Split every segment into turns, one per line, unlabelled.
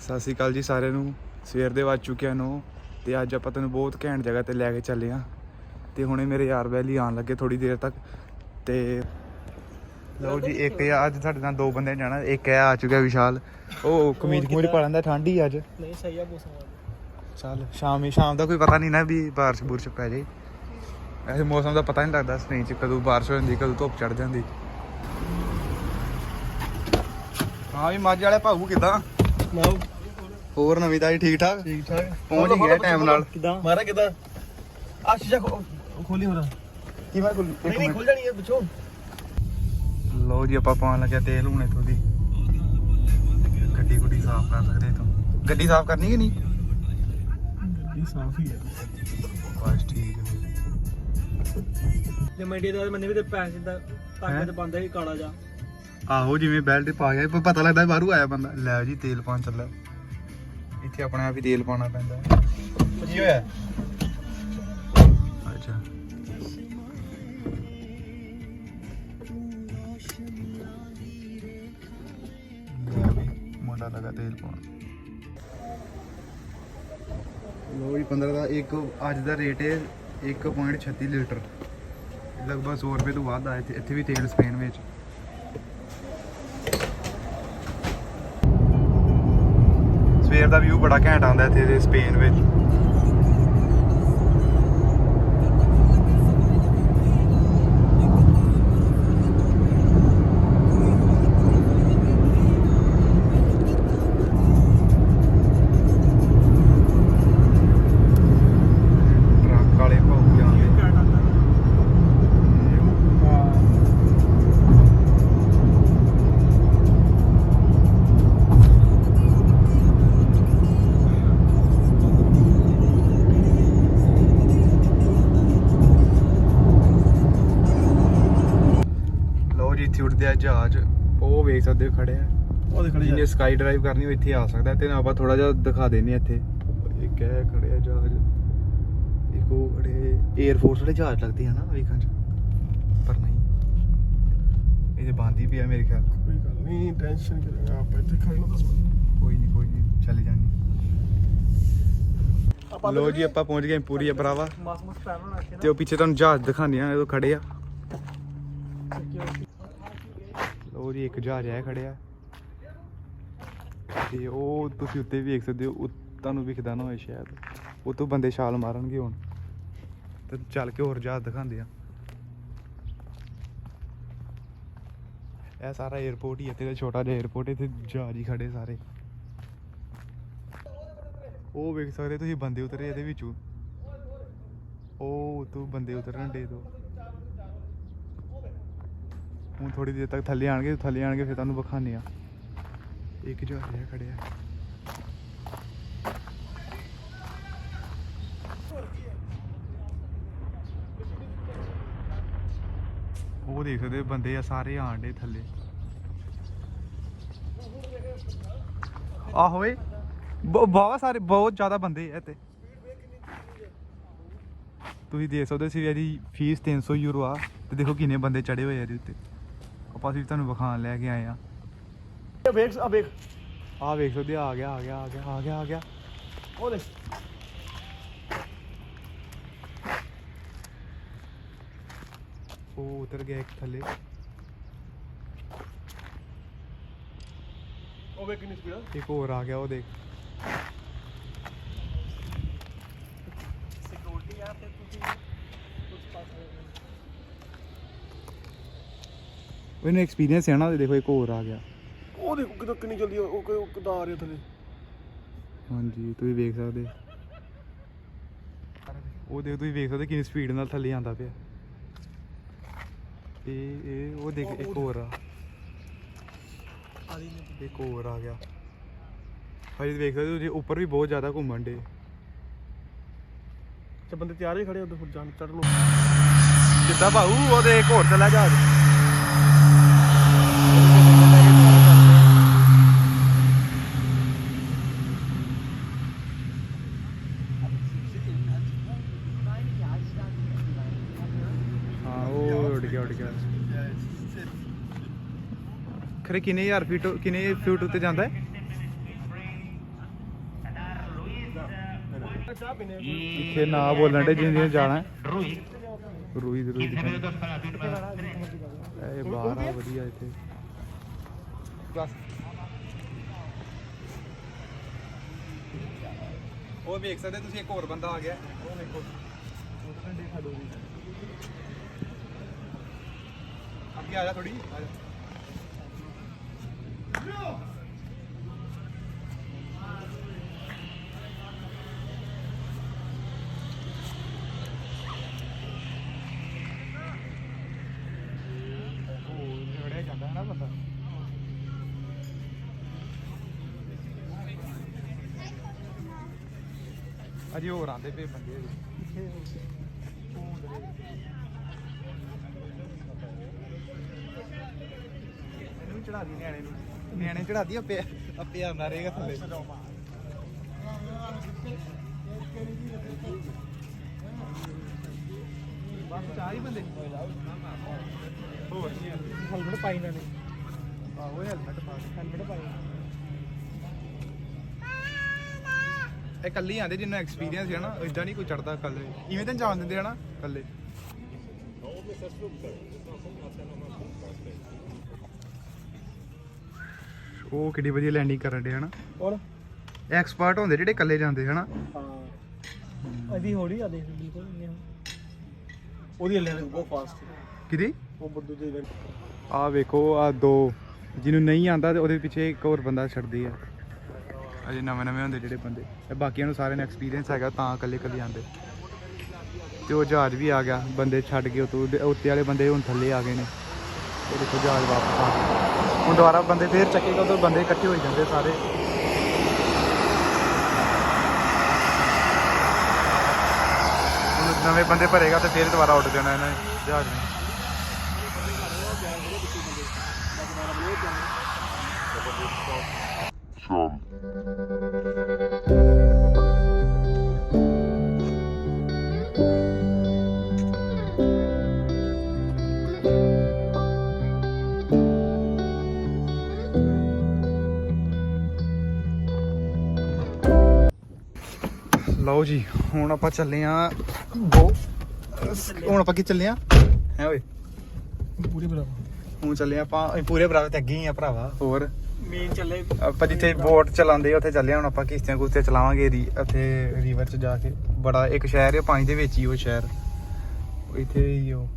ਸਤਿ ਸ਼੍ਰੀ ਅਕਾਲ ਜੀ ਸਾਰਿਆਂ ਨੂੰ। ਸਵੇਰ ਦੇ ਵੱਜ ਚੁੱਕਿਆ 9 ਤੇ ਅੱਜ ਆਪਾਂ ਤੈਨੂੰ ਬਹੁਤ ਘੈਂਟ ਜਗ੍ਹਾ ਤੇ ਲੈ ਕੇ ਚੱਲੇ ਆ ਤੇ ਹੁਣੇ ਮੇਰੇ ਯਾਰ ਵੈਲੀ ਆਉਣ ਲੱਗੇ ਥੋੜੀ ਦੇਰ ਤੱਕ। ਤੇ ਲਓ ਜੀ, ਇੱਕ ਅੱਜ ਸਾਡੇ ਨਾਲ ਦੋ ਬੰਦੇ ਜਾਣਾ। ਇੱਕ ਹੈ ਆ ਚੁੱਕਿਆ ਵਿਸ਼ਾਲ, ਉਹ ਕਮੀਜ਼ ਕਮੂਜ਼ ਪਾ ਲੈਂਦਾ। ਠੰਡ ਹੀ ਅੱਜ
ਨਹੀਂ ਸਹੀ ਆ ਮੌਸਮ।
ਚੱਲ ਸ਼ਾਮ ਦਾ ਕੋਈ ਪਤਾ ਨਹੀਂ ਨਾ ਵੀ ਬਾਰਿਸ਼ ਬੁਰਸ਼ ਪੈ ਜਾਏ। ਵੈਸੇ ਮੌਸਮ ਦਾ ਪਤਾ ਨਹੀਂ ਲੱਗਦਾ ਸਪੇਨ 'ਚ ਕਦੋਂ ਬਾਰਿਸ਼ ਹੋ ਜਾਂਦੀ ਕਦੋਂ ਧੁੱਪ ਚੜ ਜਾਂਦੀ। ਹਾਂ ਵੀ ਮੱਝ ਵਾਲੇ ਭਾਊ ਕਿੱਦਾਂ? ਹੋਰ ਨਵੀਂ ਤਾਜੀ ਠੀਕ ਠਾਕ ਪਹੁੰਚ ਗਿਆ ਟਾਈਮ ਨਾਲ।
ਕਿਦਾਂ ਮਾਰਾ ਕਿਦਾਂ ਆ ਸ਼ੀਸ਼ਾ ਖੋਲੀ ਹੋ
ਕੀ ਮੈਂ ਖੁੱਲ
ਨਹੀਂ ਖੁੱਲ ਜਾਣੀ ਹੈ ਪਿੱਛੋਂ।
ਲਓ ਜੀ, ਆਪਾਂ ਪਾਉਣ ਲੱਗਿਆ ਤੇਲ ਹੁਣ ਇੱਥੋਂ ਦੀ। ਗੱਡੀ ਗੁੱਡੀ ਸਾਫ਼ ਕਰ ਸਕਦੇ ਇੱਥੋਂ। ਗੱਡੀ ਸਾਫ਼ ਕਰਨੀ ਕਿ ਨਹੀਂ?
ਗੱਡੀ ਸਾਫ਼ ਹੀ ਹੈ
ਬਸ ਠੀਕ ਹੈ।
ਜੇ ਮੰਡੀ ਦਾ ਮੰਨੇ ਵੀ ਤੇ ਪੈਸੇ ਦਾ ਤਾਕਤ ਬੰਦਾ ਹੀ ਕਾਲਾ ਜਾ।
ਆਹੋ ਜਿਵੇਂ ਬੈਲਟ ਪਾ ਗਿਆ ਪਤਾ ਲੱਗਦਾ ਬਾਹਰੋਂ ਆਇਆ ਬੰਦਾ। ਲੈ ਜੀ ਤੇਲ ਪਾਉਣ ਚੱਲਿਆ। ਇੱਥੇ ਆਪਣੇ ਆਪ ਹੀ ਤੇਲ ਪਾਉਣਾ ਪੈਂਦਾ। ਕੀ ਹੋਇਆ? ਅੱਛਾ ਮੋਟਾ ਲਗਾ ਤੇਲ ਪਾਉਣਾ। ਲੋ ਜੀ 15 ਦਾ ਇੱਕ ਅੱਜ ਦਾ ਰੇਟ ਹੈ 1.36 ਲੀਟਰ, ਲਗਭਗ 100 ਰੁਪਏ ਤੋਂ ਵੱਧ ਆ। ਇੱਥੇ ਵੀ ਤੇਲ ਸਪੇਨ ਵਿੱਚ। ਸਵੇਰ ਦਾ ਵਿਊ ਬੜਾ ਘੈਂਟ ਆਉਂਦਾ ਇੱਥੇ ਦੇ ਸਪੇਨ ਵਿੱਚ। ਟਰੱਕ ਵਾਲੇ ਭਾਊ ਜਾਂਦੇ। ਇੱਥੇ ਉੱਡਦੇ ਆ ਜਹਾਜ਼, ਉਹ ਵੇਖ ਸਕਦੇ ਹੋ ਖੜੇ ਆ।
ਉਹ ਖੜੇ
ਜਿਹਨੇ ਸਕਾਈ ਡਰਾਈਵ ਕਰਨੀ ਉਹ ਇੱਥੇ ਆ ਸਕਦਾ। ਤੇ ਆਪਾਂ ਥੋੜਾ ਜਿਹਾ ਦਿਖਾ ਦਿੰਦੇ ਇੱਥੇ। ਇੱਕ ਹੈ ਖੜੇ ਆ ਜਹਾਜ਼, ਇੱਕ ਉਹ ਖੜੇ 에ਅਰਫੋਰਸ ਵਾਲੇ ਜਹਾਜ਼ ਲੱਗਦੇ ਆ ਨਾ ਵੇਖਣ ਚ, ਪਰ ਨਹੀਂ ਇਹ ਬੰਦ ਹੀ ਪਿਆ ਮੇਰੇ ਖਿਆਲ।
ਕੋਈ ਗੱਲ ਨਹੀਂ, ਟੈਨਸ਼ਨ ਕਰਾਂਗਾ ਆਪਾਂ ਇੱਥੇ ਖੜ ਲਓ 10 ਮਿੰਟ।
ਕੋਈ ਨਹੀਂ ਚਲੇ ਜਾਣੀ। ਲੋ ਜੀ ਆਪਾਂ ਪਹੁੰਚ ਗਏ ਪੂਰੀ ਆ ਭਰਾਵਾ। ਤੇ ਉਹ ਪਿੱਛੇ ਤੁਹਾਨੂੰ ਜਹਾਜ਼ ਦਿਖਾਉਂਦੇ ਆ, ਉਹ ਖੜੇ ਆ। ਲੋ ਜੀ ਇੱਕ ਜਹਾਜ਼ ਹੈ ਖੜਿਆ ਤੇ ਉਹ ਤੁਸੀਂ ਉੱਤੇ ਵੇਖ ਸਕਦੇ ਹੋ। ਤੁਹਾਨੂੰ ਵਿਖਦਾ ਨਾ ਹੋਏ ਸ਼ਾਇਦ, ਉਹ ਤੋਂ ਬੰਦੇ ਛਾਲ ਮਾਰਨਗੇ ਹੁਣ। ਤੇ ਚੱਲ ਕੇ ਹੋਰ ਜਹਾਜ਼ ਦਿਖਾਉਂਦੇ ਆ। ਇਹ ਸਾਰਾ 에ਅਰਪੋਰਟ ਹੀ ਇੱਥੇ ਦਾ ਛੋਟਾ ਜਿਹਾ 에ਅਰਪੋਰਟ। ਇੱਥੇ ਜਹਾਜ਼ ਹੀ ਖੜੇ ਸਾਰੇ। ਉਹ ਵੇਖ ਸਕਦੇ ਤੁਸੀਂ ਬੰਦੇ ਉਤਰੇ ਇਹਦੇ ਵਿੱਚੋਂ। ਉਹ ਤੋਂ ਬੰਦੇ ਉਤਰਨ ਡੇ ਤੋਂ। ਹੁਣ ਥੋੜੀ ਦੇਰ ਤੱਕ ਥੱਲੇ ਆਣਗੇ ਫਿਰ ਤੁਹਾਨੂੰ ਵਿਖਾਉਂਦੇ ਆ। ਇੱਕ ਜਹਾਜ਼ ਹੈ ਖੜਿਆ। ਉਹ ਦੇਖ ਸਕਦੇ ਬੰਦੇ ਆ ਸਾਰੇ ਆਣ ਡੇ ਥੱਲੇ। ਆਹੋ ਏ ਬਹੁਤ ਸਾਰੇ, ਬਹੁਤ ਜ਼ਿਆਦਾ ਬੰਦੇ ਆ ਇੱਥੇ। ਤੁਸੀਂ ਦੇਖ ਸਕਦੇ ਸੀ ਇਹਦੀ ਫੀਸ 300 ਯੂਰੋ ਆ। ਤੇ ਦੇਖੋ ਕਿੰਨੇ ਬੰਦੇ ਚੜੇ ਹੋਏ ਆ ਇਹਦੇ ਉੱਤੇ। ਆਪਾਂ ਅਸੀਂ ਤੁਹਾਨੂੰ ਵਿਖਾਣ ਲੈ ਕੇ ਆਏ ਆ।
ਵੇਖ ਆ ਵੇਖ
ਸਕਦੇ ਆ ਗਿਆ
ਉਹ ਦੇਖ
ਉਹ ਉਤਰ ਗਿਆ ਇੱਕ ਥੱਲੇ।
ਉਹ ਵੇਖ ਕਿੰਨੀ ਸਪੀਡ।
ਇੱਕ ਹੋਰ ਆ ਗਿਆ, ਉਹ ਦੇਖ।
ਸਿਕਿਉਰਿਟੀ ਆ ਤੇ ਤੁਸੀਂ ਕੁਝ ਪਾ ਸਕਦੇ ਹੋ।
ਇਹਨੂੰ ਐਕਸਪੀਰੀਅੰਸ ਹੈ ਨਾ। ਦੇਖੋ ਇੱਕ ਹੋਰ ਆ ਗਿਆ।
ਉਹ ਦੇਖੋ ਕਿਦੋਂ ਕਿੰਨੀ ਜਲਦੀ ਉਹ ਕਿੱਦਾਂ ਆ ਰਿਹਾ ਥੱਲੇ।
ਹਾਂਜੀ ਤੁਸੀਂ ਵੇਖ ਸਕਦੇ। ਉਹ ਦੇਖੋ ਤੁਸੀਂ ਵੇਖ ਸਕਦੇ ਕਿੰਨੀ ਸਪੀਡ ਨਾਲ ਥੱਲੇ ਆਉਂਦਾ ਪਿਆ। ਇਹ ਉਹ ਦੇਖ ਇੱਕ ਹੋਰ ਆ। ਇੱਕ ਹੋਰ ਆ ਗਿਆ। ਭਾਜੀ ਵੇਖ ਸਕਦੇ ਤੁਸੀਂ ਉੱਪਰ ਵੀ ਬਹੁਤ ਜ਼ਿਆਦਾ ਘੁੰਮਣ ਡੇ।
ਤੇ ਬੰਦੇ ਤਿਆਰ ਹੀ ਖੜੇ ਉਧਰ ਜਾਣ ਚੜਨ ਨੂੰ।
ਕਿੱਦਾਂ ਭਾਊ? ਉਹਦੇ ਇੱਕ ਹੋਰ ਚੱਲਿਆ ਜਹਾਜ਼। ਹਾਂ ਉਹ ਉੱਡ ਗਿਆ ਖਰੇ ਕਿੰਨੇ ਹਜ਼ਾਰ ਫੀਟ ਉੱਤੇ ਜਾਂਦਾ ਹੈ? ਇੱਥੇ ਨਾ ਬੋਲਣ ਦੇ ਜਿੰਨੇ ਜਾਣਾ ਰੂਈ ਦਿਖਾਈ ਇਹ ਬਾਹਰ ਆ ਵਧੀਆ ਇੱਥੇ ਉਹ ਵੇਖ ਸਕਦੇ ਤੁਸੀਂ ਇੱਕ ਹੋਰ ਬੰਦਾ ਆ ਗਿਆ ਉਹ ਵੇਖੋ ਅੱਗੇ ਆ ਜਾ ਥੋੜੀ ਆ ਜਾ ਜਾਂਦਾ ਹੈ ਨਾ ਬੰਦਾ ਅਜੇ ਹੋਰ ਆਂਦੇ ਪਏ ਬੰਦੇ ਇਹਨੂੰ ਚੜਾ ਦੀ ਨਿਆਣੇ ਚੜਾ ਦੀ ਆਪੇ ਆਉਂਦਾ ਰਹੇਗਾ ਥੱਲੇ ਬਸ ਚਾਰ ਹੀ ਬੰਦੇ ਹੋਰ ਨਹੀਂ ਹੈਲਮਟ ਪਾਈ ਨਾ ਨੇ ਆਹੋ ਹੈਲਮਟ ਪਾਈ ਇਹ ਕੱਲੀ ਆਂਦੇ ਜਿੰਨਾ ਐਕਸਪੀਰੀਅੰਸ ਹੈ ਨਾ ਇਦਾਂ ਨਹੀਂ ਕੋਈ ਚੜਦਾ ਕੱਲੇ ਇਵੇਂ ਤਾਂ ਜਾਣ ਦਿੰਦੇ ਹਨਾ ਕੱਲੇ ਉਹ ਕਿੱਡੀ ਵਧੀਆ ਲੈਂਡਿੰਗ ਕਰਨ ਦੇ ਹਨਾ ਕੌਣ ਐਕਸਪਰਟ ਹੁੰਦੇ ਜਿਹੜੇ ਕੱਲੇ ਜਾਂਦੇ ਹਨਾ
ਹਾਂ ਅਦੀ ਹੌਲੀ ਆ ਦੇਖ ਬਿਲਕੁਲ ਉਹਦੀ ਲੈਂਡਿੰਗ ਬਹੁਤ ਫਾਸਟ
ਕਿਹਦੀ
ਉਹ ਬੱਦੂ ਦੇ ਇਵੈਂਟ
ਆ ਵੇਖੋ ਆ ਦੋ ਜਿਹਨੂੰ ਨਹੀਂ ਆਂਦਾ ਤੇ ਉਹਦੇ ਪਿੱਛੇ ਇੱਕ ਹੋਰ ਬੰਦਾ ਛੱਡਦੀ ਆ ਅਜੇ ਨਵੇਂ ਹੁੰਦੇ ਜਿਹੜੇ ਬੰਦੇ ਇਹ ਬਾਕੀਆਂ ਨੂੰ ਸਾਰਿਆਂ ਨੂੰ ਐਕਸਪੀਰੀਅੰਸ ਹੈਗਾ ਤਾਂ ਇਕੱਲੇ ਆਂਦੇ ਤੇ ਉਹ ਜਹਾਜ਼ ਵੀ ਆ ਗਿਆ ਬੰਦੇ ਛੱਡ ਕੇ ਉੱਤੇ ਵਾਲੇ ਬੰਦੇ ਹੁਣ ਥੱਲੇ ਆ ਗਏ ਨੇ ਉਹ ਦੇਖੋ ਜਹਾਜ਼ ਵਾਪਸ ਆ ਗਿਆ ਹੁਣ ਦੁਬਾਰਾ ਬੰਦੇ ਫੇਰ ਚੱਕੇਗਾ ਉਦੋਂ ਬੰਦੇ ਇਕੱਠੇ ਹੋਈ ਜਾਂਦੇ ਸਾਰੇ ਨਵੇਂ ਬੰਦੇ ਭਰੇਗਾ ਤੇ ਫੇਰ ਦੁਬਾਰਾ ਉੱਡ ਜਾਣਾ ਇਹਨਾਂ ਨੇ ਜਹਾਜ਼ ਨੇ ਲਓ ਜੀ ਹੁਣ ਆਪਾਂ ਚੱਲੇ ਆ ਹੁਣ ਆਪਾਂ ਕੀ ਚੱਲੇ ਆ ਹੈ ਓਏ
ਪੂਰੇ ਬਰਾਬਰ
ਹੁਣ ਚੱਲੇ ਆਪਾਂ ਪੂਰੇ ਬਰਾਬਰ ਤੇ ਅੱਗੇ ਹੀ ਆ ਭਰਾਵਾ ਹੋਰ
ਮੇਨ ਚੱਲੇ
ਆਪਾਂ ਜਿੱਥੇ ਬੋਟ ਚਲਾਉਂਦੇ ਉੱਥੇ ਚੱਲੇ ਹੁਣ ਆਪਾਂ ਕਿਸ਼ਤੀਆਂ ਕੁਸ਼ਤੀਆਂ ਚਲਾਵਾਂਗੇ ਉੱਥੇ ਰਿਵਰ 'ਚ ਜਾ ਕੇ ਬੜਾ ਇੱਕ ਸ਼ਹਿਰ ਹੈ ਪਾਣੀ ਦੇ ਵਿੱਚ ਹੀ ਉਹ ਸ਼ਹਿਰ ਇੱਥੇ ਹੀ ਉਹ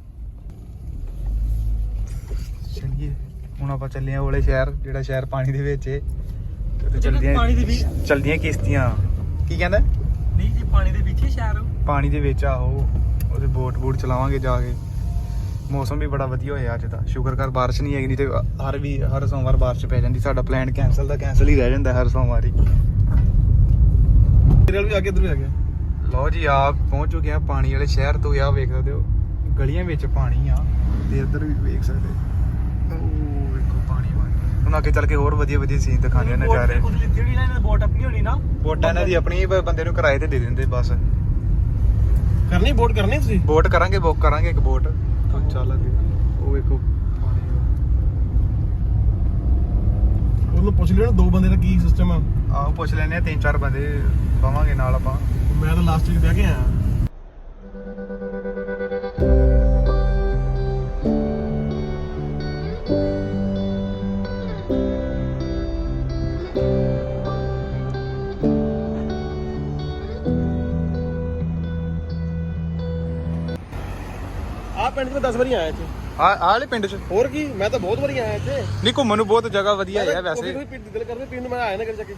ਚੱਲੀਏ ਹੁਣ ਆਪਾਂ ਚੱਲੇ ਆ ਉਹਲੇ ਸ਼ਹਿਰ ਜਿਹੜਾ ਸ਼ਹਿਰ ਪਾਣੀ ਦੇ ਵਿੱਚ ਹੈ ਤੇ ਚੱਲਦੀਆਂ ਕਿਸ਼ਤੀਆਂ ਕੀ ਕਹਿੰਦਾ
ਨਹੀਂ ਜੀ ਪਾਣੀ ਦੇ ਵਿੱਚ ਹੀ ਸ਼ਹਿਰ
ਪਾਣੀ ਦੇ ਵਿੱਚ ਆਹੋ ਉਹਦੇ ਬੋਟ ਚਲਾਵਾਂਗੇ ਜਾ ਕੇ ਮੌਸਮ ਵੀ ਬੜਾ ਵਧੀਆ ਹੋਇਆ ਅੱਜ ਦਾ ਸ਼ੁਕਰ ਕਰ ਬਾਰਿਸ਼ ਨਹੀਂ ਹੈਗੀ ਨਹੀਂ ਤੇ ਹਰ ਸੋਮਵਾਰ ਬਾਰਿਸ਼ ਪੈ ਜਾਂਦੀ ਸਾਡਾ ਪਲਾਨ ਕੈਂਸਲ ਹੀ ਰਹਿ ਜਾਂਦਾ ਹਰ ਸੋਮਵਾਰ ਹੀ
ਵੀ ਆ ਕੇ ਇੱਧਰ ਵੀ ਆ ਗਿਆ
ਲਓ ਜੀ ਆ ਪਹੁੰਚ ਚੁੱਕੇ ਆ ਪਾਣੀ ਵਾਲੇ ਸ਼ਹਿਰ ਤੋਂ ਆ ਵੇਖ ਸਕਦੇ ਹੋ ਗਲੀਆਂ ਵਿੱਚ ਪਾਣੀ ਆ ਤੇ ਇੱਧਰ ਵੀ ਵੇਖ ਸਕਦੇ ਉਹ ਵੇਖੋ ਪਾਣੀ ਹੁਣ ਅੱਗੇ ਚੱਲ ਕੇ ਹੋਰ ਵਧੀਆ ਸੀਨ ਦਿਖਾਣੇ ਆ ਨਜ਼ਾਰੇ
ਬੋਟ ਆਪਣੀ ਹੋਣੀ ਨਾ
ਬੋਟਾਂ ਇਹਨਾਂ ਦੀ ਆਪਣੀ ਬੰਦੇ ਨੂੰ ਕਿਰਾਏ ਤੇ ਦੇ ਦਿੰਦੇ ਬਸ
ਕਰਨੀ ਬੋਟ ਕਰਨੀ ਤੁਸੀਂ
ਬੁੱਕ ਕਰਾਂਗੇ ਇੱਕ ਬੋਟ ਚੱਲ ਅੱਗੇ ਉਹ ਵੇਖੋ
ਉਹਨੂੰ ਪੁੱਛ ਲੈਣਾ ਦੋ ਬੰਦੇ ਦਾ ਕੀ ਸਿਸਟਮ ਆ
ਆਹੋ ਪੁੱਛ ਲੈਣੇ ਆ 3-4 ਬੰਦੇ ਪਾਵਾਂਗੇ ਨਾਲ ਆਪਾਂ
ਮੈਂ ਤਾਂ ਲਾਸਟ ਵੀਕ ਬਹਿ ਕੇ ਆਇਆ ਪਿੰਡ 'ਚ ਮੈਂ 10 ਵਾਰੀ ਆਇਆ ਇੱਥੇ
ਆਹ ਵਾਲੇ ਪਿੰਡ 'ਚ
ਹੋਰ ਕੀ ਮੈਂ ਤਾਂ ਬਹੁਤ ਵਾਰੀ ਆਇਆ ਇੱਥੇ
ਨਹੀਂ ਘੁੰਮਣ ਨੂੰ ਬਹੁਤ ਜਗ੍ਹਾ ਵਧੀਆ ਹੈ ਵੈਸੇ
ਦਿਲ ਕਰਦੇ ਪੀਣ ਨੂੰ ਮੈਂ ਆਇਆ ਨਾ ਕਰ ਜਾ ਕੇ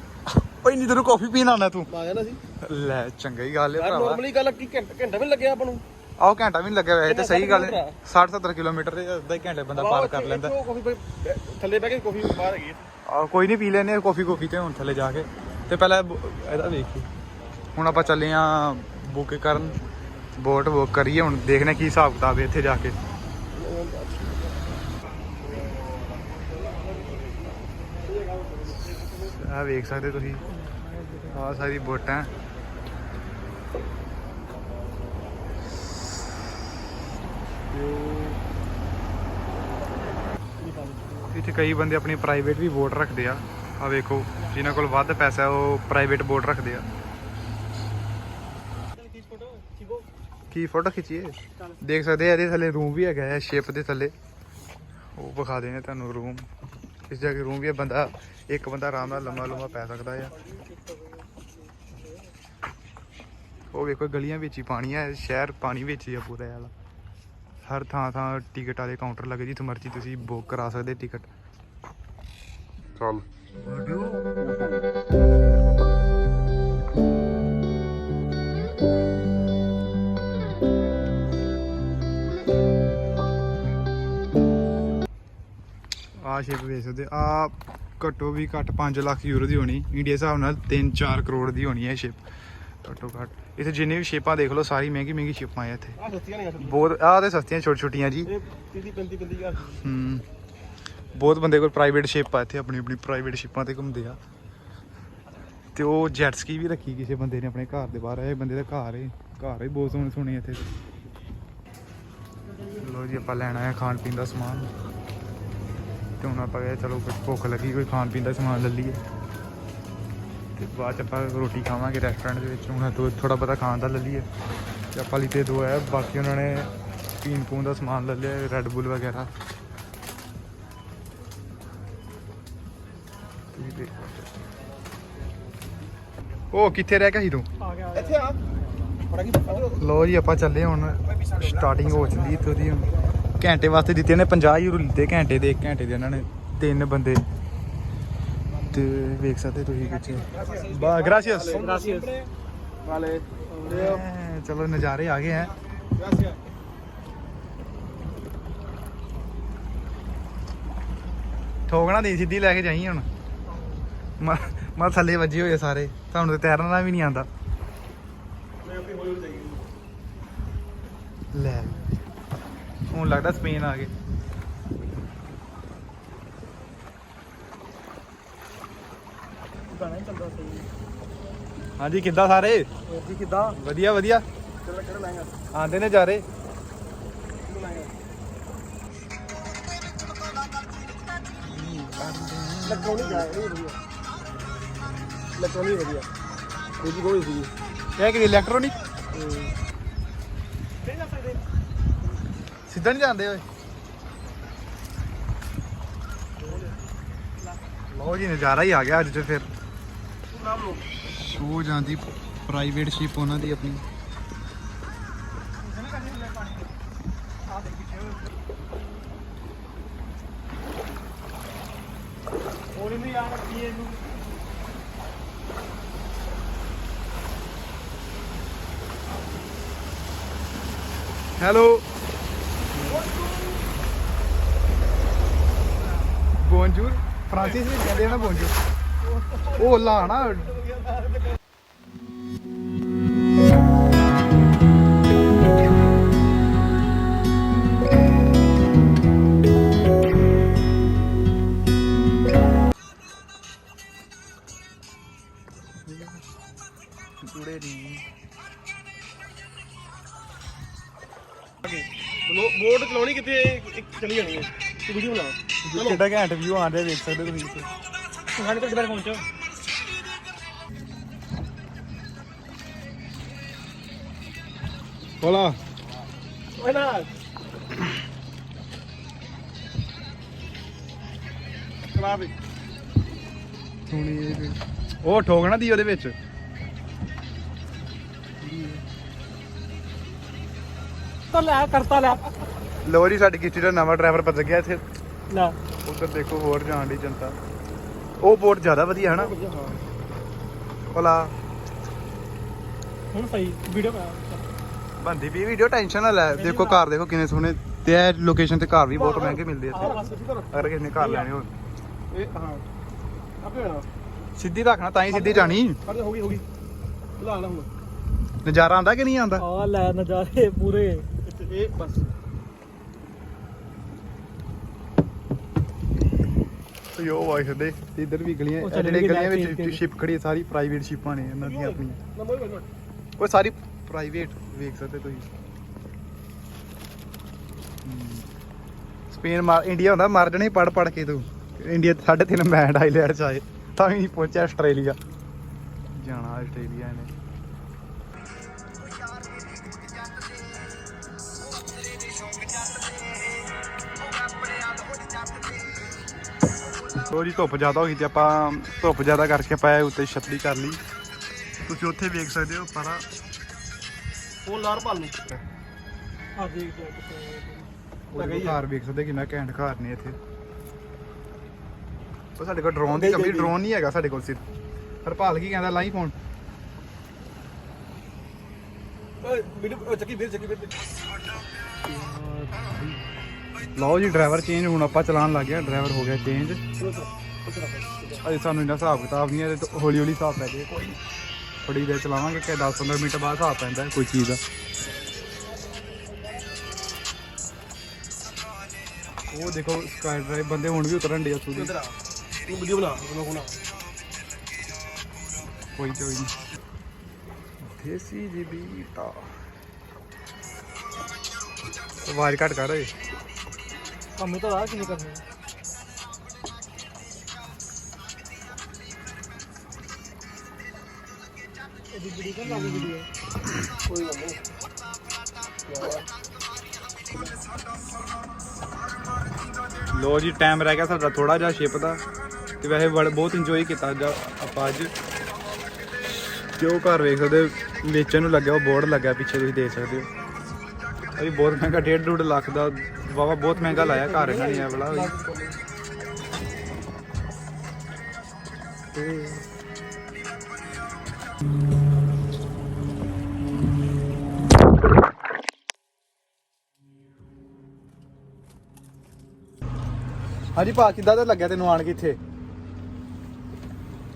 ਓਏ ਨਹੀਂ ਤੈਨੂੰ ਕਾਫੀ ਪੀਣ ਆਉਣਾ ਤੂੰ
ਆ ਜਾਣਾ ਸੀ
ਲੈ ਚੰਗੀ ਗੱਲ ਹੈ ਭਰਾਵਾ
ਨਾਰਮਲੀ ਗੱਲ ਕੀ ਘੰਟਾ ਵੀ ਨੀ ਲੱਗਿਆ ਆਪਾਂ ਨੂੰ
ਆਹ ਘੰਟਾ ਵੀ ਨਹੀਂ ਲੱਗਿਆ ਵੈਸੇ ਤੇ ਸਹੀ ਗੱਲ ਹੈ 60-70 ਕਿਲੋਮੀਟਰ ਦੇ ਅੱਧਾ ਹੀ ਘੰਟੇ ਬੰਦਾ ਪਾਰ ਕਰ ਲੈਂਦਾ
ਥੱਲੇ ਬਹਿ ਕੇ ਕਾਫੀ ਬਾਹਰ ਹੈਗੀ
ਆਹ ਕੋਈ ਨਹੀਂ ਪੀ ਲੈਨੇ ਆ ਕਾਫੀ ਤੇ ਹੁਣ ਥੱਲੇ ਜਾ ਕੇ ਤੇ ਪਹਿਲਾਂ ਇਹਦਾ ਵੇਖੀ ਹੁਣ ਆਪਾਂ ਚੱਲੇ ਆ ਬੁੱਕ ਕਰਨ ਬੋਟ ਬੁੱਕ ਕਰੀਏ ਹੁਣ ਦੇਖਦੇ ਕੀ ਹਿਸਾਬ ਕਿਤਾਬ ਹੈ ਇੱਥੇ ਜਾ ਕੇ ਆ ਵੇਖ ਸਕਦੇ ਤੁਸੀਂ ਆਹ ਸਾਰੀ ਬੋਟਾਂ ਇੱਥੇ ਕਈ ਬੰਦੇ ਆਪਣੀ ਪ੍ਰਾਈਵੇਟ ਵੀ ਬੋਟ ਰੱਖਦੇ ਆ ਵੇਖੋ ਜਿਨ੍ਹਾਂ ਕੋਲ ਵੱਧ ਪੈਸਾ ਉਹ ਪ੍ਰਾਈਵੇਟ ਬੋਟ ਰੱਖਦੇ ਆ ਕੀ ਫੋਟੋ ਖਿੱਚੀਏ ਦੇਖ ਸਕਦੇ ਆ ਇਹਦੇ ਥੱਲੇ ਰੂਮ ਵੀ ਹੈਗਾ ਹੈ ਸ਼ਿਪ ਦੇ ਥੱਲੇ ਉਹ ਵਿਖਾ ਦੇਣੇ ਤੁਹਾਨੂੰ ਰੂਮ ਇਸ ਜਗ੍ਹਾ ਰੂਮ ਵੀ ਹੈ ਬੰਦਾ ਇੱਕ ਬੰਦਾ ਆਰਾਮ ਨਾਲ ਲੰਮਾ ਪੈ ਸਕਦਾ ਆ ਉਹ ਵੇਖੋ ਗਲੀਆਂ ਵਿੱਚ ਹੀ ਪਾਣੀ ਹੈ ਸ਼ਹਿਰ ਪਾਣੀ ਵਿੱਚ ਹੀ ਆ ਪੂਰਾ ਵਾਲਾ ਹਰ ਥਾਂ ਟਿਕਟ ਵਾਲੇ ਕਾਊਂਟਰ ਲੱਗੇ ਜਿੱਥੇ ਮਰਜ਼ੀ ਤੁਸੀਂ ਬੁੱਕ ਕਰਾ ਸਕਦੇ ਟਿਕਟ ਚੱਲ ਆ ਸ਼ਿਪ ਵੇਚ ਸਕਦੇ ਆ ਘੱਟੋ ਵੀ ਘੱਟ 5 ਲੱਖ ਯੂਰੋ ਦੀ ਹੋਣੀ ਇੰਡੀਆ ਹਿਸਾਬ ਨਾਲ 3-4 ਕਰੋੜ ਦੀ ਹੋਣੀ ਹੈ ਸ਼ਿਪ ਘੱਟੋ ਘੱਟ ਇੱਥੇ ਜਿੰਨੇ ਵੀ ਸ਼ਿਪਾਂ ਦੇਖ ਲਓ ਸਾਰੀ ਮਹਿੰਗੀ ਸ਼ਿਪਾਂ ਆ ਇੱਥੇ ਬਹੁਤ ਆਹ ਤੇ ਸਸਤੀਆਂ ਛੋਟੀਆਂ ਜੀ ਬਹੁਤ ਬੰਦੇ ਕੋਲ ਪ੍ਰਾਈਵੇਟ ਸ਼ਿਪ ਆ ਇੱਥੇ ਆਪਣੀ ਪ੍ਰਾਈਵੇਟ ਸ਼ਿਪਾਂ ਤੇ ਘੁੰਮਦੇ ਆ ਤੇ ਉਹ ਜੈਟ ਸਕੀ ਵੀ ਰੱਖੀ ਕਿਸੇ ਬੰਦੇ ਨੇ ਆਪਣੇ ਘਰ ਦੇ ਬਾਹਰ ਇਹ ਬੰਦੇ ਦਾ ਘਰ ਹੀ ਬਹੁਤ ਸੋਹਣੇ ਇੱਥੇ ਲੋ ਜੀ ਆਪਾਂ ਲੈਣਾ ਹੈ ਖਾਣ ਪੀਣ ਦਾ ਸਮਾਨ ਤੇ ਹੁਣ ਆਪਾਂ ਚਲੋ ਕੁਝ ਭੁੱਖ ਲੱਗੀ ਕੋਈ ਖਾਣ ਪੀਣ ਦਾ ਸਮਾਨ ਲੈ ਲਈਏ ਤੇ ਬਾਅਦ 'ਚ ਆਪਾਂ ਰੋਟੀ ਖਾਵਾਂਗੇ ਰੈਸਟੋਰੈਂਟ ਦੇ ਵਿੱਚ ਹੁਣ ਥੋੜਾ ਬਹੁਤਾ ਖਾਣ ਦਾ ਲੈ ਲਈਏ ਤੇ ਆਪਾਂ ਲਈ ਤੇ 2 ਹੈ ਬਾਕੀ ਉਹਨਾਂ ਨੇ ਪੀਣ ਪੂਣ ਦਾ ਸਮਾਨ ਲੈ ਲਿਆ ਰੈਡ ਬੁੱਲ ਵਗੈਰਾ ਉਹ ਕਿੱਥੇ ਰਹਿ ਗਿਆ ਸੀ ਤੂੰ
ਇੱਥੇ ਆ
ਲੋ ਜੀ ਆਪਾਂ ਚੱਲੇ ਹੁਣ ਸਟਾਰਟਿੰਗ ਹੋ ਚੁੱਕੀ ਇੱਥੋਂ ਦੀ ਹੁਣ ਘੰਟੇ ਵਾਸਤੇ ਦਿੱਤੇ ਨੇ 50 ਯੂਰੋ ਲਿੱਤੇ ਘੰਟੇ ਦੇ 1 ਘੰਟੇ ਦੇ ਇਹਨਾਂ ਨੇ 3 ਬੰਦੇ ਤੇ ਵੇਖ ਸਕਦੇ ਤੁਸੀਂ ਕਿੱਥੇ ਬਾ ਗ੍ਰਾਸੀਅਸ
ਵਾਲੇ
ਚਲੋ ਨਜ਼ਾਰੇ ਆ ਗਏ ਹੈ ਠੋਕਣਾ ਨਹੀਂ ਸਿੱਧੀ ਲੈ ਕੇ ਜਾਈ ਹੁਣ ਮੈਂ ਥੱਲੇ ਵੱਜੇ ਹੋਏ ਸਾਰੇ ਤੁਹਾਨੂੰ ਤੇ ਤੈਰਨਾ ਵੀ ਨਹੀਂ ਆਉਂਦਾ ਲੈ ਹੁਣ ਲੱਗਦਾ ਸਪੇਨ ਆ ਗਏ
ਗਾਣਾ ਚੱਲਦਾ ਸਹੀ
ਹਾਂਜੀ ਕਿੱਦਾਂ ਸਾਰੇ
ਜੀ ਕਿੱਦਾਂ
ਵਧੀਆ
ਕਿਹੜਾ ਲਾਏਗਾ
ਆਂਦੇ ਨੇ ਜਾਰੇ
ਇਲੈਕਟ੍ਰੋਨਿਕ ਹੈ ਇਹ ਵਧੀਆ ਇਲੈਕਟ੍ਰੋਨਿਕ ਵਧੀਆ ਦੂਜੀ ਕੋਈ ਸੀ
ਇਹ ਕਿ ਇਲੈਕਟ੍ਰੋਨਿਕ ਸਿੱਧਾ ਨਹੀਂ ਜਾਂਦੇ ਓਏ ਲਓ ਜੀ ਨਜ਼ਾਰਾ ਹੀ ਆ ਗਿਆ ਅੱਜ ਤੇ ਫਿਰ ਸ਼ੋ ਜਾਂਦੀ ਪ੍ਰਾਈਵੇਟ ਸ਼ਿਪ ਉਹਨਾਂ ਦੀ ਆਪਣੀ
ਉਹਨੇ ਵੀ ਆਣ ਕੀ ਇਹਨੂੰ
ਹੈਲੋ ਬੋਨਜੂਰ ਫ੍ਰਾਂਸਿਸ ਵੀ ਕਹਿੰਦੇ ਆ ਨਾ ਬੋਨਜੂਰ ਉਹ ਲਾ ਨਾ ਜੁੜੇ ਨਹੀਂ
ਬੋਰਡ ਚਲਾਉਣੀ ਕਿਤੇ ਇੱਕ ਚਲੀ ਜਾਣੀ ਹੈ ਤੂੰ ਵੀਡੀਓ ਬਣਾ ਚਲੋ
ਕਿੱਡਾ ਘੈਂਟ ਵਿਊ ਆਉਂਦੇ ਵੇਖ ਸਕਦੇ ਤੁਸੀਂ ਇੱਥੇ
ਸਾਡੇ ਤੋਂ ਕਿੱਧਰ ਪਹੁੰਚੋ
ਹੋਲਾ
ਓਏ ਨਾ ਚਲਾ ਵੀ
ਸੁਣੀ ਉਹ ਠੋਕਣਾ ਦੀ ਉਹਦੇ ਵਿੱਚ
ਤਾਂ ਲੈ ਕਰਤਾ ਲੈ
ਲੋ ਜੀ ਸਾਡੀ ਕਿਸ਼ਤੀ ਦਾ ਨਵਾਂ ਡਰਾਈਵਰ ਬਦਲ ਗਿਆ ਇੱਥੇ
ਲੈ
ਉੱਧਰ ਦੇਖੋ ਹੋਰ ਜਾਣ ਦੀ ਜਨਤਾ ਉਹ ਬੋਟ ਜ਼ਿਆਦਾ ਵਧੀਆ ਹੈ ਨਾ ਹੋਲਾ
ਹੁਣ ਸਹੀ ਵੀਡੀਓ
ਬੰਦੀ ਵੀ ਵੀਡੀਓ ਟੈਨਸ਼ਨ ਨਾ ਲੈ ਦੇਖੋ ਘਰ ਦੇਖੋ ਕਿੰਨੇ ਸੋਹਣੇ ਤੇ ਇਹ ਲੋਕੇਸ਼ਨ ਤੇ ਘਰ ਵੀ ਬਹੁਤ ਮਹਿੰਗੇ ਮਿਲਦੇ ਇੱਥੇ ਅਗਰ ਕਿਸੇ ਨੇ ਘਰ ਲੈਣੇ ਹੋਣ
ਇਹ ਹਾਂ ਆਪੇ ਹੋਣਾ
ਸਿੱਧੀ ਰੱਖਣਾ ਤਾਂ ਹੀ ਸਿੱਧੀ ਜਾਣੀ
ਹੋ ਗਈ ਲਾ ਲਾ ਹੁਣ
ਨਜ਼ਾਰਾ ਆਉਂਦਾ ਕਿ ਨਹੀਂ ਆਉਂਦਾ
ਆ ਲੈ ਨਜ਼ਾਰੇ ਪੂਰੇ ਇਹ ਬਸ
ਯੋ ਵਾਈ ਸਕਦੇ ਇੱਧਰ ਵੀ ਗਲੀਆਂ ਇਹ ਜਿਹੜੇ ਗਲੀਆਂ ਵਿੱਚ ਸ਼ਿਪ ਖੜੀ ਸਾਰੀ ਪ੍ਰਾਈਵੇਟ ਸ਼ਿਪਾਂ ਨੇ ਇਹਨਾਂ ਦੀਆਂ ਆਪਣੀਆਂ ਉਹ ਸਾਰੀ ਪ੍ਰਾਈਵੇਟ ਵੇਖ ਸਕਦੇ ਤੁਸੀਂ ਸਪੇਨ ਇੰਡੀਆ ਹੁੰਦਾ ਮਰ ਜਣੇ ਪੜ ਕੇ ਤੂੰ ਇੰਡੀਆ 3.5 ਮੈਚ ਆਈਲੈਂਡ ਚ ਆਏ ਤਾਂ ਵੀ ਨਹੀਂ ਪਹੁੰਚਿਆ ਆਸਟ੍ਰੇਲੀਆ ਜਾਣਾ ਆਸਟ੍ਰੇਲੀਆ ਨੇ ਉਹ ਜੀ ਧੁੱਪ ਜ਼ਿਆਦਾ ਹੋ ਗਈ ਤੇ ਆਪਾਂ ਧੁੱਪ ਜ਼ਿਆਦਾ ਕਰਕੇ ਆਪਾਂ ਉੱਤੇ ਛਤਰੀ ਕਰ ਲਈ। ਤੁਸੀਂ ਉੱਥੇ ਵੇਖ ਸਕਦੇ ਹੋ ਪਰ
ਉਹ ਲਾਰ ਭਾਲ ਨੂੰ ਆ ਦੇਖ
ਘਰ ਵੇਖ ਸਕਦੇ ਕਿੰਨਾ ਘੈਂਟ ਘਰ ਨੇ ਇੱਥੇ। ਉਹ ਸਾਡੇ ਕੋਲ ਡਰੋਨ ਦੀ ਕਮੀ, ਡਰੋਨ ਨਹੀਂ ਹੈਗਾ ਸਾਡੇ ਕੋਲ ਸਿਰਫ। ਹਰਪਾਲ ਕੀ ਕਹਿੰਦਾ ਲਾਈ ਫੋਨ।
ਵੀਡੀਓ ਚੱਕੀ ਵੀਰ
ਲਓ ਜੀ ਡਰਾਈਵਰ ਚੇਂਜ ਹੁਣ ਆਪਾਂ ਚਲਾਉਣ ਲੱਗ ਗਿਆ। ਡਰਾਈਵਰ ਹੋ ਗਿਆ ਚੇਂਜ। ਅਜੇ ਸਾਨੂੰ ਇੰਨਾ ਹਿਸਾਬ ਕਿਤਾਬ ਨਹੀਂ ਹੈ, ਹੌਲੀ ਹੌਲੀ ਹਿਸਾਬ ਪੈ ਜਾਏ। ਕੋਈ ਥੋੜੀ ਦੇਰ ਚਲਾਵਾਂਗੇ ਕਿ 10-15 ਮਿੰਟ ਬਾਅਦ ਹਿਸਾਬ ਪੈਂਦਾ ਕੋਈ ਚੀਜ਼ ਦਾ। ਉਹ ਦੇਖੋ ਸਕਾਈ ਡਰਾਈਵ ਬੰਦੇ ਹੁਣ ਵੀ ਉਤਰਨ ਡੇ ਉੱਥੋਂ ਦੀ।
ਵੀਡੀਓ ਬਣਾ
ਕੋਈ ਨਹੀਂ ਦੇਸੀ ਜੀ ਬੀਟਾ ਆਵਾਜ਼ ਘੱਟ ਕਰ ਓਏ।
ਕੰਮ ਤਾਂ ਆ ਕਿੰਨੇ ਕਰਨੇ ਇਹਦੀ ਵੀਡੀਓ ਕਰ ਲਾਂਗੇ ਵੀਡੀਓ ਕੋਈ ਗੱਲ ਨਹੀਂ।
ਲੋ ਜੀ ਟਾਈਮ ਰਹਿ ਗਿਆ ਸਾਡਾ ਥੋੜਾ ਜਿਹਾ ਸ਼ਿਪ ਦਾ ਤੇ ਵੈਸੇ ਬਹੁਤ ਇੰਜੋਏ ਕੀਤਾ ਅੱਜ ਆਪਾਂ। ਅੱਜ ਜੋ ਘਰ ਵੇਖ ਸਕਦੇ ਹੋ ਵੇਚਣ ਨੂੰ ਲੱਗਿਆ, ਉਹ ਬੋਰਡ ਲੱਗਾ ਪਿੱਛੇ ਤੁਸੀਂ ਦੇਖ ਸਕਦੇ ਹੋ। ਇਹ ਬਹੁਤ ਮਹਿੰਗਾ 1.5 ਲੱਖ ਦਾ ਵਾਵਾ ਬਹੁਤ ਮਹਿੰਗਾ ਲਾਇਆ ਘਰ ਇਹਨਾਂ ਨੇ ਇਹ ਵਾਲਾ। ਹਾਂਜੀ ਭਾ ਕਿੱਦਾਂ ਦਾ ਲੱਗਿਆ ਤੈਨੂੰ ਆਣ ਕੇ ਇੱਥੇ?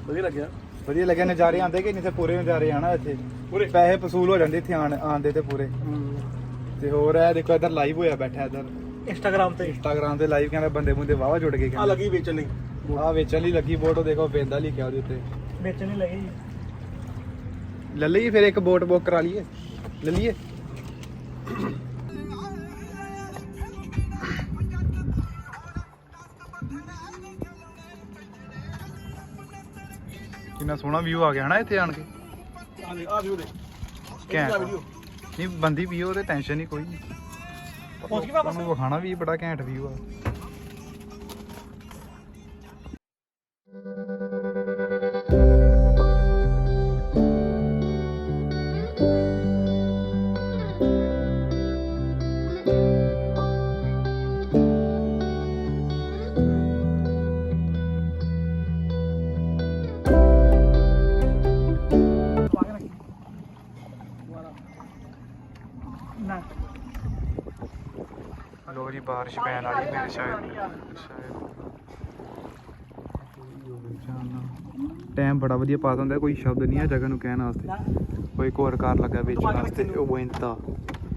ਵਧੀਆ ਲੱਗਿਆ।
ਵਧੀਆ ਲੱਗਿਆ। ਨਜ਼ਾਰੇ ਆਉਂਦੇ ਕਿ ਨਹੀਂ? ਇੱਥੇ ਪੂਰੇ ਨਜ਼ਾਰੇ ਆਣਾ ਇੱਥੇ
ਪੂਰੇ
ਪੈਸੇ ਵਸੂਲ ਹੋ ਜਾਂਦੇ ਇੱਥੇ ਆਉਂਦੇ ਤੇ ਪੂਰੇ। ਤੇ ਹੋਰ ਇਹ ਦੇਖੋ ਇੱਧਰ ਲਾਈਵ ਹੋਇਆ ਬੈਠਾ ਇੱਧਰ
ਇੰਸਟਾਗ੍ਰਾਮ ਤੇ
ਲਾਈਵ ਕਹਿੰਦਾ ਬੰਦੇ ਬੰਦੇ ਵਾਵਾ ਜੁੜ ਗਏ।
ਆ ਲੱਗੀ ਵੇਚਣ ਲਈ,
ਆ ਵੇਚਣ ਲਈ ਲੱਗੀ ਬੋਟ। ਉਹ ਦੇਖੋ ਬੇਂਦਾ ਲਿਖਿਆ ਉਹਦੇ ਉੱਤੇ
ਵੇਚਣ ਲਈ ਲੱਗੀ।
ਲੈ ਲਈਏ ਫਿਰ ਇੱਕ ਬੋਟ ਬੁੱਕ ਕਰਾ ਲਈਏ। ਲੈ ਲਈਏ ਕਿੰਨਾ ਸੋਹਣਾ ਵਿਊ ਆ ਗਿਆ ਹਨਾ ਇੱਥੇ ਆਣ ਕੇ।
ਆ ਵੀਡੀਓ ਦੇ
ਘੈਂਟ
ਵੀਡੀਓ
ਨਹੀਂ ਬੰਦੀ ਵੀ ਉਹਦੇ ਟੈਨਸ਼ਨ ਨਹੀਂ ਕੋਈ।
ਪਹੁੰਚ ਗਈ ਵਾਪਸ?
ਤੁਹਾਨੂੰ ਵਿਖਾਣਾ ਵੀ ਬੜਾ ਘੈਂਟ ਵਿਊ ਆ। ਲੋ ਜੀ ਬਾਰਿਸ਼ ਪੈਣ ਵਾਲੀ ਮੇਰੇ ਸ਼ਾਇਦ ਟਾਈਮ ਬੜਾ ਵਧੀਆ ਪਾਸ ਹੁੰਦਾ। ਕੋਈ ਸ਼ਬਦ ਨਹੀਂ ਹੈ ਜਗ੍ਹਾ ਨੂੰ ਕਹਿਣ ਵਾਸਤੇ। ਕੋਈ ਇੱਕ ਹੋਰ ਕਾਰ ਲੱਗਾ ਵੇਚਣ ਵਾਸਤੇ, ਉਹ ਬੋਇੰਤਾ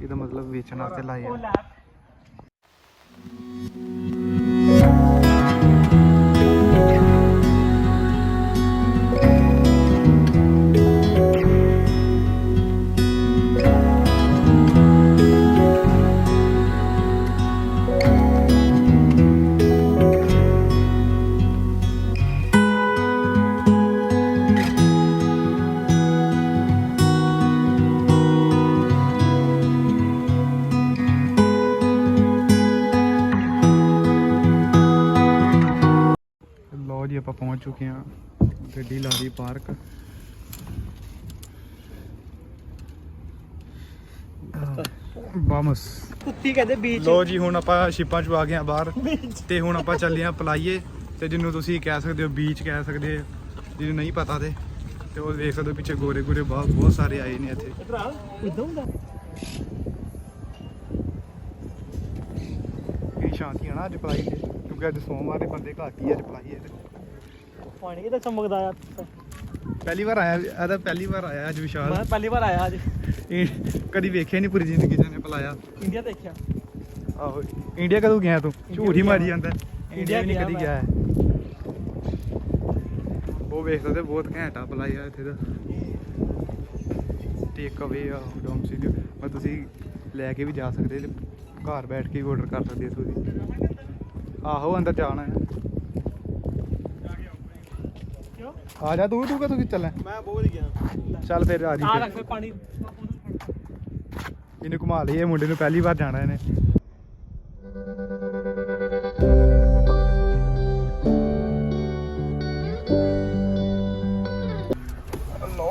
ਇਹਦਾ ਮਤਲਬ ਵੇਚਣ ਵਾਸਤੇ ਲਾਇਆ। ਲਓ ਜੀ ਆਪਾਂ ਪਹੁੰਚ ਚੁੱਕੇ ਹਾਂ। ਗੱਡੀ ਲਾ ਲਈ ਪਾਰਕ। ਬਾਮਸ
ਕੁੱਤੀ ਕਹਿੰਦੇ ਬੀਚ।
ਲੋ ਜੀ ਹੁਣ ਆਪਾਂ ਸ਼ਿਪਾਂ ਚ ਆ ਗਏ ਆ ਬਾਹਰ ਤੇ ਹੁਣ ਆਪਾਂ ਚੱਲੇ ਆ ਪਲਾਈਏ ਤੇ ਜਿਹਨੂੰ ਤੁਸੀਂ ਕਹਿ ਸਕਦੇ ਹੋ ਬੀਚ ਕਹਿ ਸਕਦੇ ਹੋ, ਜਿਹਨੂੰ ਨਹੀਂ ਪਤਾ ਤੇ ਉਹ ਵੇਖ ਸਕਦੇ ਹੋ ਪਿੱਛੇ ਗੋਰੇ ਗੋਰੇ ਬਹੁਤ ਸਾਰੇ ਆਏ ਨੇ ਇੱਥੇ।
ਇਧਰ ਆ ਇਦਾਂ ਹੁੰਦਾ
ਕੀ ਸ਼ਾਂਤੀ ਹੈ ਨਾ ਅੱਜ ਪਲਾਈ ਤੇ, ਕਿਉਂਕਿ ਅੱਜ ਸੋਮਵਾਰ ਦੇ ਬੰਦੇ ਘੱਟ ਹੀ ਅੱਜ ਪਲਾਈਏ ਤੇ।
ਪਾਣੀ ਕਿਤੇ ਚਮਕਦਾ ਆ।
ਪਹਿਲੀ ਵਾਰ ਆਇਆ ਇਹਦਾ, ਪਹਿਲੀ ਵਾਰ ਆਇਆ ਅੱਜ ਵਿਸ਼ਾਲ।
ਮੈਂ ਪਹਿਲੀ ਵਾਰ ਆਇਆ ਅੱਜ।
ਕਦੀ ਵੇਖਿਆ ਨਹੀਂ ਪੂਰੀ ਜ਼ਿੰਦਗੀ ਚ ਨੇ ਪਲਾਇਆ।
ਇੰਡੀਆ ਦੇਖਿਆ।
ਆਹੋ ਇੰਡੀਆ ਕਦੋਂ ਗਿਆ ਤੂੰ? ਝੂਠ ਹੀ ਮਾਰੀ ਜਾਂਦਾ। ਇੰਡੀਆ ਵੀ ਨਹੀਂ ਕਦੀ ਗਿਆ। ਉਹ ਵੇਖ ਸਕਦੇ ਬਹੁਤ ਘੈਂਟ ਆ ਪਲਾਇਆ ਇੱਥੇ ਦਾ। ਟੇਕ ਅਵੇ ਆ ਡੋਮਸਿਲ ਪਰ ਤੁਸੀਂ ਲੈ ਕੇ ਵੀ ਜਾ ਸਕਦੇ, ਘਰ ਬੈਠ ਕੇ ਵੀ ਆਰਡਰ ਕਰ ਸਕਦੇ ਇੱਥੋਂ ਦੀ। ਆਹੋ ਅੰਦਰ ਜਾਣਾ ਹੈ। ਆ ਜਾ ਤੂੰ ਕਦੋਂ ਚੱਲਾਂ?
ਮੈਂ ਬਹੁਤ ਗਿਆ।
ਚੱਲ ਫਿਰ ਆ ਜੀ।
ਆ ਰੱਖ ਪਾਣੀ
ਇਹਨੂੰ ਘੁਮਾ ਲਈਏ। ਮੁੰਡੇ ਨੂੰ ਪਹਿਲੀ ਵਾਰ ਜਾਣਾ ਇਹਨੇ।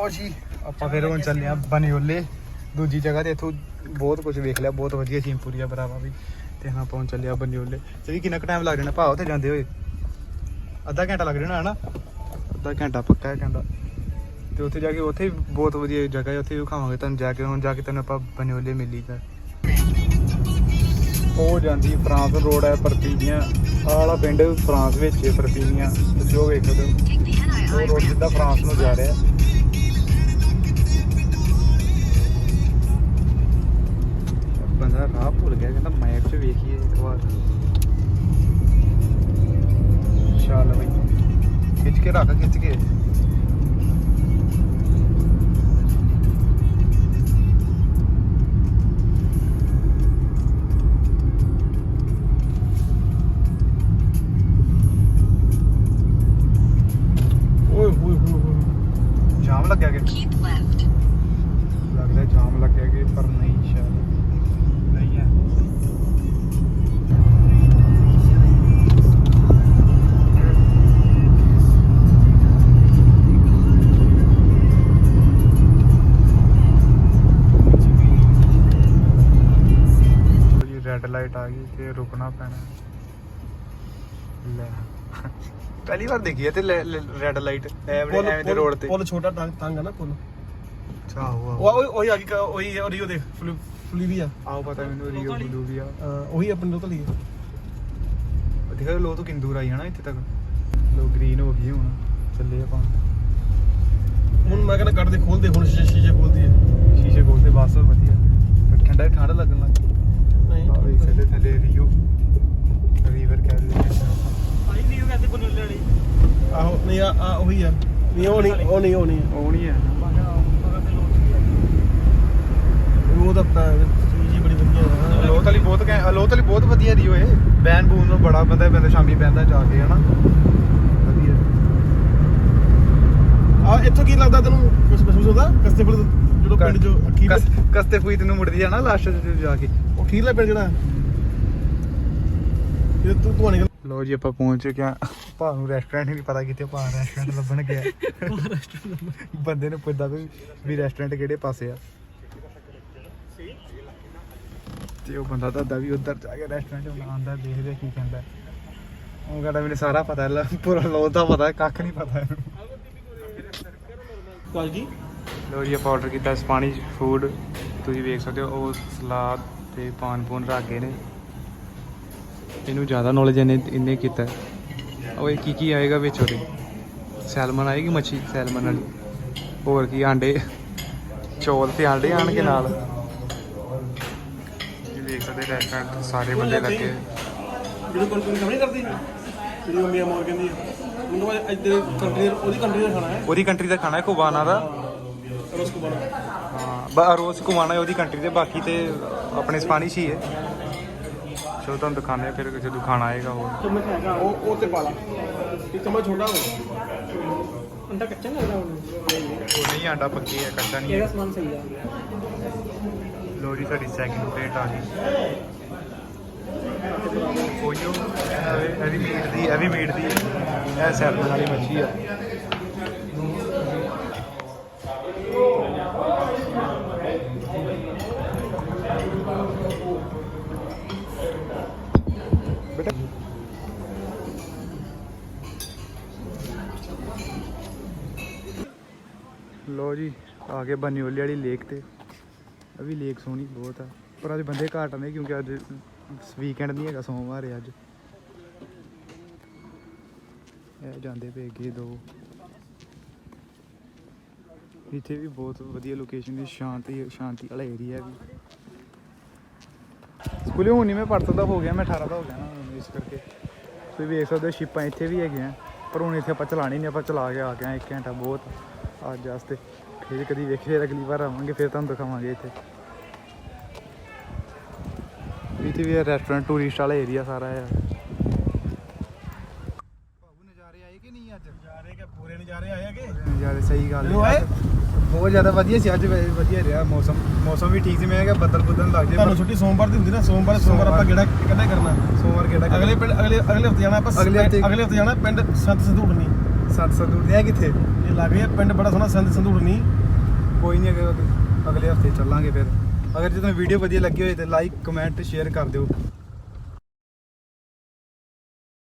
ਲਓ ਜੀ ਆਪਾਂ ਫਿਰ ਹੁਣ ਚੱਲੇ ਆ ਬਨਿਓਲੇ ਦੂਜੀ ਜਗ੍ਹਾ ਤੇ ਇੱਥੋਂ ਬਹੁਤ ਕੁਝ ਵੇਖ ਲਿਆ ਬਹੁਤ ਵਧੀਆ ਸੀਨਪੁਰੀ ਆ ਬਰਾਵਾ ਵੀ ਤੇ ਹਾਂ ਪਹੁੰਚ ਚੱਲੇ ਆ ਬਨਿਓਲੇ ਤੇ ਵੀ ਕਿੰਨਾ ਕੁ ਟਾਈਮ ਲੱਗ ਜਾਣਾ ਭਾ ਉੱਥੇ ਜਾਂਦੇ ਹੋਏ ਅੱਧਾ ਘੰਟਾ ਲੱਗ ਜਾਣਾ ਹਨਾ ਅੱਧਾ ਘੰਟਾ ਪੱਕਾ ਹੈ ਕਹਿੰਦਾ ਤੇ ਉੱਥੇ ਜਾ ਕੇ ਉੱਥੇ ਵੀ ਬਹੁਤ ਵਧੀਆ ਜਗ੍ਹਾ ਹੈ ਉੱਥੇ ਵੀ ਖਾਵਾਂਗੇ ਤੁਹਾਨੂੰ ਜਾ ਕੇ ਹੁਣ ਜਾ ਕੇ ਤੁਹਾਨੂੰ ਆਪਾਂ ਬਨਿਓਲੇ ਮਿਲੀ ਤਾਂ ਉਹ ਜਾਂਦੀ ਫਰਾਂਸ ਰੋਡ ਹੈ ਪਰਪੀਨੀਆ ਆਹ ਵਾਲਾ ਪਿੰਡ ਫਰਾਂਸ ਵਿੱਚ ਹੈ ਪਰਪੀਨੀਆ ਤੁਸੀਂ ਉਹ ਵੇਖ ਸਕਦੇ ਹੋ ਉਹ ਰੋਡ ਸਿੱਧਾ ਫਰਾਂਸ ਨੂੰ ਜਾ ਰਿਹਾ ਬੰਦਾ ਰਾਹ ਭੁੱਲ ਗਿਆ ਕਹਿੰਦਾ ਮੈਪ 'ਚ ਵੇਖੀਏ ਇੱਕ ਵਾਰ ਚੱਲ ਬਈ ਖਿੱਚ ਕੇ ਰੱਖ ਖਿੱਚ ਕੇ ਜਾਮ ਲੱਗਿਆ ਕਿ ਲੱਗਦਾ ਜਾਮ ਲੱਗਿਆ ਕਿ ਪਰ ਨਹੀਂ ਸ਼ਾਇਦ ਨਹੀਂ ਹੈ ਜੀ ਰੈੱਡ ਲਾਈਟ ਆ ਗਈ ਤੇ ਰੁਕਣਾ ਪੈਣਾ ਲੈ ਪਹਿਲੀ ਵਾਰ ਦੇਖੀ ਹੈ ਤੇ ਰੈੱਡ ਲਾਈਟ ਐਵੇਂ ਦੇ ਰੋਡ ਤੇ
ਪੁੱਲ ਛੋਟਾ ਤੰਗ ਆ ਨਾ ਪੁੱਲ
ਅੱਛਾ ਆਹੋ
ਉਹੀ ਆ ਗਈ ਉਹੀ ਰੀਓ ਦੇ ਫੁਲੀਵੀਆ
ਆਓ ਪਤਾ ਮੈਨੂੰ ਰੀਓ ਬਲੂਵੀਆ
ਉਹੀ ਆਪਣੇ ਤੋਂ ਲਈ
ਦੇਖੋ ਲੋ ਤੋਂ ਕਿੰਨੀ ਦੂਰ ਆਈ ਹਨਾ ਇੱਥੇ ਤੱਕ ਲੋ ਗ੍ਰੀਨ ਹੋ ਗਈ ਹੁਣ ਚੱਲੇ ਆਪਾਂ
ਹੁਣ ਮੈਂ ਕਹਿੰਦਾ ਕੱਢ ਦੇ ਖੋਲਦੇ ਹੁਣ ਸ਼ੀਸ਼ੇ ਖੋਲਦੀ ਹੈ
ਸ਼ੀਸ਼ੇ ਖੋਲਦੇ ਬਸ ਵਧੀਆ ਫਿਰ ਠੰਡਾ ਲੱਗਣ ਲੱਗ
ਨਹੀਂ
ਆ ਵੇਖ ਸਕਦੇ ਥੱਲੇ ਰੀਓ ਰਿਵਰ ਕਹਿ ਰਹੇ
ਆਈ ਰੀਓ ਕਹਿੰਦੇ ਬਨੋਲੇ ਵਾਲੀ ਆਹੋ ਨਹੀਂ ਆ ਉਹੀ ਆ ਨਹੀਂ ਉਹ ਨਹੀਂ ਹੈ ਉਹ ਤਾਂ ਚੀਜ਼ ਹੀ ਬੜੀ ਵਧੀਆ
ਲੋਤ ਵਾਲੀ ਬਹੁਤ ਵਧੀਆ ਰੀਓ ਇਹ ਬੈਨ ਬੂਨ ਨੂੰ ਬੜਾ ਬੰਦਾ ਸ਼ਾਮੀ ਬਹਿੰਦਾ ਜਾ ਕੇ ਹਨਾ ਵਧੀਆ
ਆ ਇੱਥੋਂ ਕੀ ਲੱਗਦਾ ਤੈਨੂੰ ਕੁਝ ਮਹਿਸੂਸ ਹੁੰਦਾ ਕਸਤੇਪੁਰ ਜਦੋਂ ਪਿੰਡ ਜੋ
ਕਸਤੇਪੁਰ ਤੈਨੂੰ ਮੁੜਦੀ ਆ ਨਾ ਲਾਸਟ ਤੇ ਜਾ ਕੇ
ਉਹ ਖੀਰਲਾ ਪਿੰਡ ਜਿਹੜਾ ਇਹ ਤੂੰ ਨਿਕਲ
ਲੋ ਜੀ ਆਪਾਂ ਪਹੁੰਚ ਚੁੱਕੇ ਆ ਭਾ ਨੂੰ ਰੈਸਟੋਰੈਂਟ ਨਹੀਂ ਪਤਾ ਕਿੱਥੇ ਭਾ ਰੈਸਟੋਰੈਂਟ ਲੱਭਣ ਗਿਆ ਬੰਦੇ ਨੂੰ ਪੁੱਛਦਾ ਵੀ ਰੈਸਟੋਰੈਂਟ ਕਿਹੜੇ ਪਾਸੇ ਆ ਤੇ ਉਹ ਬੰਦਾ ਦੱਸਦਾ ਵੀ ਉੱਧਰ ਜਾ ਕੇ ਰੈਸਟੋਰੈਂਟ ਬਣਾਉਂਦਾ ਦੇਖਦੇ ਕੀ ਕਹਿੰਦਾ ਉਹ ਕਹਿੰਦਾ ਮੈਨੂੰ ਸਾਰਾ ਪਤਾ ਪੂਰਾ ਲੋਦ ਦਾ ਪਤਾ ਕੱਖ ਨਹੀਂ ਪਤਾ ਇਹਨੂੰ
ਕੁਆਲਿਟੀ
ਲੋ ਜੀ ਆਪਾਂ ਆਰਡਰ ਕੀਤਾ ਸਪੈਨਿਸ਼ ਫੂਡ ਤੁਸੀਂ ਵੇਖ ਸਕਦੇ ਹੋ ਉਹ ਸਲਾਦ ਤੇ ਪਾਨ ਪੂਨ ਰੱਖ ਗਏ ਨੇ ਇਹਨੂੰ ਜ਼ਿਆਦਾ ਨੌਲੇਜ ਇਹਨੇ ਕੀਤਾ ਉਹ ਕੀ ਆਏਗਾ ਵਿੱਚ ਉਹਦੇ ਸੈਲਮਨ ਆਏਗੀ ਮੱਛੀ ਸੈਲਮਨ ਵਾਲੀ ਹੋਰ ਕੀ ਆਂਡੇ ਚੌਲ ਤੇ ਆਂਡੇ ਆਣਗੇ ਨਾਲ ਇਹ ਵੇਖ ਸਕਦੇ ਰੈਸਟੋਰੈਂਟ ਸਾਰੇ ਬੰਦੇ ਲੱਗੇ
ਜਿਹੜੇ ਕੋਲ ਕੰਮ ਨਹੀਂ ਕਰਦੀ ਜਿਹੜੀ ਮੰਮੀ ਮੋਰ ਕਹਿੰਦੀ ਮੈਨੂੰ ਬਾਅਦ ਇੱਧਰ ਕੰਟਰੀ ਦਾ ਖਾਣਾ ਹੈ
ਉਹਦੀ ਕੰਟਰੀ ਦਾ ਖਾਣਾ ਹੈ ਕੁਬਾਨਾ ਦਾ
ਰੋਸ ਕੁਬਾਨਾ
ਹਾਂ ਰੋਸ ਕੁਬਾਨਾ ਉਹਦੀ ਕੰਟਰੀ ਦੇ ਬਾਕੀ ਤੇ ਆਪਣੇ ਸਪੈਨਿਸ਼ ਹੀ ਹੈ ਚਲੋ ਤੁਹਾਨੂੰ ਦਿਖਾਉਂਦੇ ਆ ਫਿਰ ਜਦੋਂ ਖਾਣਾ ਆਏਗਾ
ਉਹ ਤੇ ਪਾ ਲਾ ਇੱਕ ਚਮਚ ਛੋਟਾ ਹੋ ਅੰਡਾ ਕੱਚਾ ਨਹੀਂ ਲੱਗਦਾ
ਉਹ ਨਹੀਂ ਆਂਡਾ ਪੱਕੀ ਹੈ ਕੱਚਾ ਨਹੀਂ
ਇਹਦਾ ਸਮਾਨ ਸਹੀ ਆ
ਲੋ ਜੀ ਸਾਡੀ ਸੈਕਿੰਡ ਪਲੇਟ ਆ ਗਈ ਕੋਈਓ ਹੈਵੀ ਮੀਟ ਦੀ ਇਹ ਸੈਲਮਨ ਵਾਲੀ ਮੱਛੀ ਆ ਲੋ ਜੀ ਆ ਕੇ ਬਨਿਓਲੇ ਵਾਲੀ ਲੇਕ ਤੇ ਇਹ ਵੀ ਲੇਕ ਸੋਹਣੀ ਬਹੁਤ ਆ ਪਰ ਅੱਜ ਬੰਦੇ ਘੱਟ ਨੇ ਕਿਉਂਕਿ ਅੱਜ ਵੀਕਐਂਡ ਨਹੀਂ ਹੈਗਾ ਸੋਮਵਾਰ ਹੈ ਅੱਜ ਇਹ ਜਾਂਦੇ ਪਏ ਅੱਗੇ ਦੋ ਇੱਥੇ ਵੀ ਬਹੁਤ ਵਧੀਆ ਲੋਕੇਸ਼ਨ ਦੀ ਸ਼ਾਂਤੀ ਵਾਲਾ ਏਰੀਆ ਵੀ ਸਕੂਲੇ ਹੁਣ ਨਹੀਂ ਮੈਂ ਪੜ੍ਹਦਾ ਦਾ ਹੋ ਗਿਆ ਮੈਂ 18 ਦਾ ਹੋ ਗਿਆ ਨਾ ਇਸ ਕਰਕੇ ਤੁਸੀਂ ਵੇਖ ਸਕਦੇ ਹੋ ਸ਼ਿਪਾਂ ਇੱਥੇ ਵੀ ਹੈਗੀਆਂ ਪਰ ਹੁਣ ਇੱਥੇ ਆਪਾਂ ਚਲਾਣੀ ਨਹੀਂ ਆਪਾਂ ਚਲਾ ਕੇ ਆ ਗਏ 1 ਘੰਟਾ ਬਹੁਤ ਅੱਜ ਵਾਸਤੇ ਫਿਰ ਕਦੀ ਵੇਖੇ ਅਗਲੀ ਵਾਰ ਆਵਾਂਗੇ ਫਿਰ ਤੁਹਾਨੂੰ ਦਿਖਾਵਾਂਗੇ ਇੱਥੇ ਵੀ ਰੈਸਟੋਰੈਂਟ ਟੂਰਿਸਟ ਵਾਲਾ ਏਰੀਆ ਸਾਰਾ ਹੈ ਬਾਬੂ ਨਜ਼ਾਰੇ ਆਏ ਕਿ ਨਹੀਂ ਅੱਜ
ਨਜ਼ਾਰੇ ਕਿ ਪੂਰੇ ਨਜ਼ਾਰੇ ਆਏ ਹੈਗੇ
ਨਜ਼ਾਰੇ ਸਹੀ ਗੱਲ ਹੈ ਬਹੁਤ ਜ਼ਿਆਦਾ ਵਧੀਆ ਸੀ ਅੱਜ ਵਧੀਆ ਰਿਹਾ ਮੌਸਮ ਵੀ ਠੀਕ ਸੀ ਮੈਂ ਕਿਹਾ ਬੱਦਲ ਲੱਗ ਜੇ
ਤੁਹਾਨੂੰ ਛੁੱਟੀ ਸੋਮਵਾਰ ਦੀ ਹੁੰਦੀ ਨਾ ਸੋਮਵਾਰ ਆਪਾਂ ਕਿਹੜਾ ਕਰਨਾ
ਸੋਮਵਾਰ ਕਿਹੜਾ
ਅਗਲੇ ਹਫਤੇ ਜਾਣਾ ਆਪਾਂ ਅਗਲੇ ਹਫਤੇ ਜਾਣਾ ਪਿੰਡ ਸੰਤ ਸੰਧੂੜਨੀ
ਸੰਤ ਸੰਦੂਰ ਹੈ ਕਿੱਥੇ?
ਇਹ ਲੱਗ ਗਿਆ ਪਿੰਡ ਬੜਾ ਸੋਹਣਾ ਸੰਧੂੜ ਨਹੀਂ।
ਕੋਈ ਨਹੀਂ, ਅਗਲੇ ਹਫਤੇ ਚੱਲਾਂਗੇ ਫਿਰ। ਅਗਰ ਜੇ ਤੁਹਾਨੂੰ ਵੀਡੀਓ ਵਧੀਆ ਲੱਗੀ ਹੋਏ ਤੇ ਲਾਈਕ ਕਮੈਂਟ ਸ਼ੇਅਰ ਕਰ ਦਿਓ।